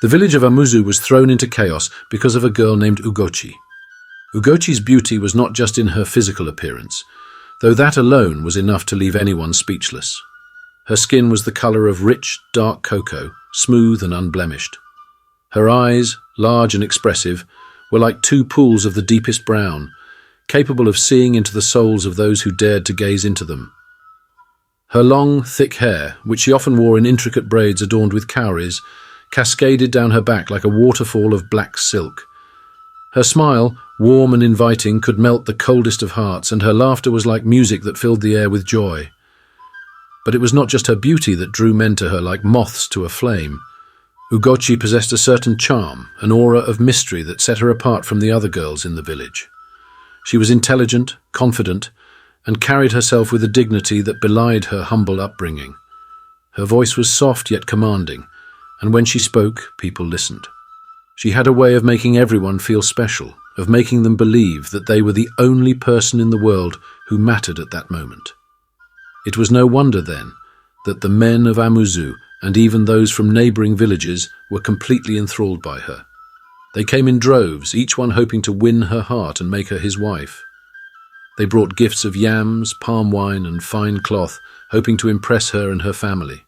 The village of Amuzu was thrown into chaos because of a girl named Ugochi. Ugochi's beauty was not just in her physical appearance, though that alone was enough to leave anyone speechless. Her skin was the color of rich, dark cocoa, smooth and unblemished. Her eyes, large and expressive, were like two pools of the deepest brown, capable of seeing into the souls of those who dared to gaze into them. Her long, thick hair, which she often wore in intricate braids adorned with cowries, cascaded down her back like a waterfall of black silk. Her smile, warm and inviting, could melt the coldest of hearts, and her laughter was like music that filled the air with joy. But it was not just her beauty that drew men to her like moths to a flame. Ugochi possessed a certain charm, an aura of mystery that set her apart from the other girls in the village. She was intelligent, confident, and carried herself with a dignity that belied her humble upbringing. Her voice was soft yet commanding, and when she spoke, people listened. She had a way of making everyone feel special, of making them believe that they were the only person in the world who mattered at that moment. It was no wonder, then, that the men of Amuzu, and even those from neighboring villages, were completely enthralled by her. They came in droves, each one hoping to win her heart and make her his wife. They brought gifts of yams, palm wine, and fine cloth, hoping to impress her and her family.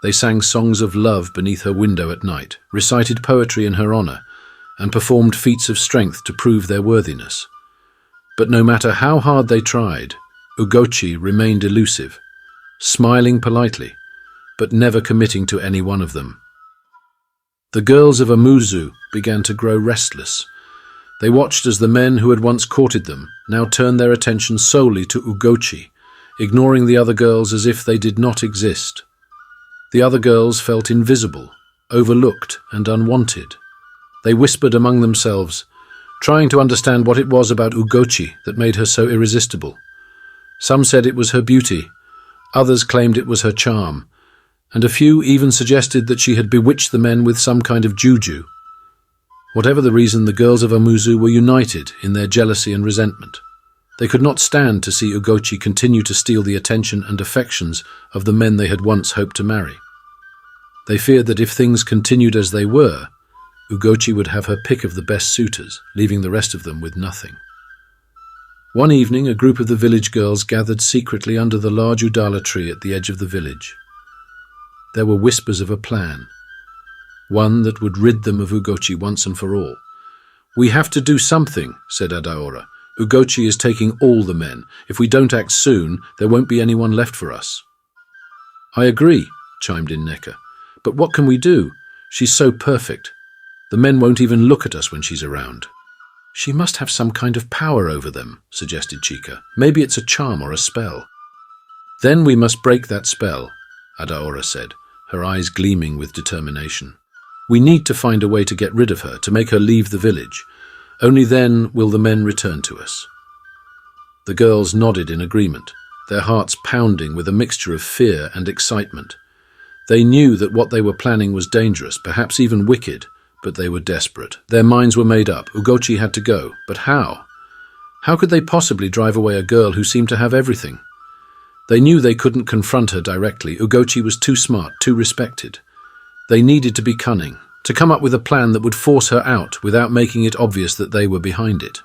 They sang songs of love beneath her window at night, recited poetry in her honor, and performed feats of strength to prove their worthiness. But no matter how hard they tried, Ugochi remained elusive, smiling politely, but never committing to any one of them. The girls of Amuzu began to grow restless. They watched as the men who had once courted them now turned their attention solely to Ugochi, ignoring the other girls as if they did not exist. The other girls felt invisible, overlooked, and unwanted. They whispered among themselves, trying to understand what it was about Ugochi that made her so irresistible. Some said it was her beauty, others claimed it was her charm, and a few even suggested that she had bewitched the men with some kind of juju. Whatever the reason, the girls of Amuzu were united in their jealousy and resentment. They could not stand to see Ugochi continue to steal the attention and affections of the men they had once hoped to marry. They feared that if things continued as they were, Ugochi would have her pick of the best suitors, leaving the rest of them with nothing. One evening, a group of the village girls gathered secretly under the large udala tree at the edge of the village. There were whispers of a plan, one that would rid them of Ugochi once and for all. "We have to do something," said Adaora. "Ugochi is taking all the men. If we don't act soon, there won't be anyone left for us." "I agree," chimed in Neka. "But what can we do? She's so perfect. The men won't even look at us when she's around." "She must have some kind of power over them," suggested Chika. "Maybe it's a charm or a spell." "Then we must break that spell," Adaora said, her eyes gleaming with determination. "We need to find a way to get rid of her, to make her leave the village. Only then will the men return to us." The girls nodded in agreement, their hearts pounding with a mixture of fear and excitement. They knew that what they were planning was dangerous, perhaps even wicked, but they were desperate. Their minds were made up. Ugochi had to go, but how? How could they possibly drive away a girl who seemed to have everything? They knew they couldn't confront her directly. Ugochi was too smart, too respected. They needed to be cunning, to come up with a plan that would force her out without making it obvious that they were behind it.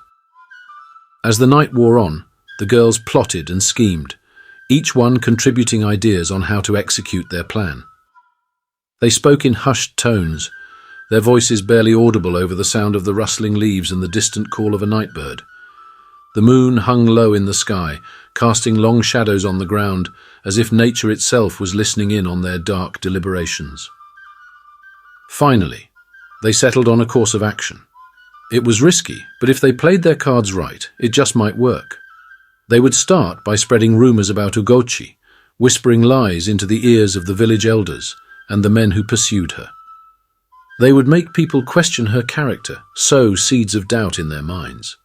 As the night wore on, the girls plotted and schemed, each one contributing ideas on how to execute their plan. They spoke in hushed tones, their voices barely audible over the sound of the rustling leaves and the distant call of a night bird. The moon hung low in the sky, casting long shadows on the ground, as if nature itself was listening in on their dark deliberations. Finally, they settled on a course of action. It was risky, but if they played their cards right, it just might work. They would start by spreading rumors about Ugochi, whispering lies into the ears of the village elders and the men who pursued her. They would make people question her character, sow seeds of doubt in their minds.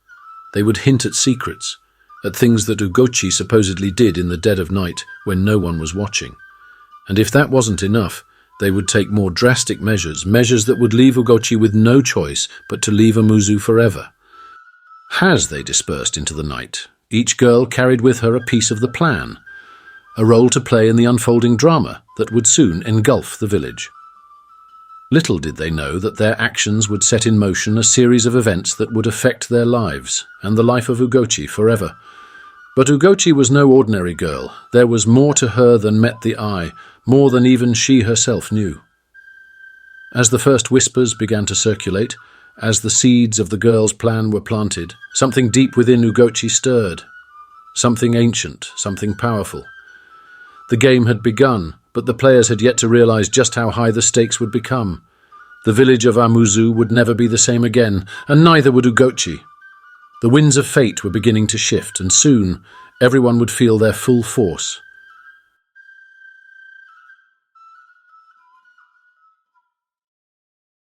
They would hint at secrets, at things that Ugochi supposedly did in the dead of night when no one was watching. And if that wasn't enough, they would take more drastic measures that would leave Ugochi with no choice but to leave Amuzu forever. As they dispersed into the night, each girl carried with her a piece of the plan, a role to play in the unfolding drama that would soon engulf the village. Little did they know that their actions would set in motion a series of events that would affect their lives and the life of Ugochi forever. But Ugochi was no ordinary girl. There was more to her than met the eye, more than even she herself knew. As the first whispers began to circulate, as the seeds of the girl's plan were planted, something deep within Ugochi stirred. Something ancient, something powerful. The game had begun, but the players had yet to realize just how high the stakes would become. The village of Amuzu would never be the same again, and neither would Ugochi. The winds of fate were beginning to shift, and soon everyone would feel their full force.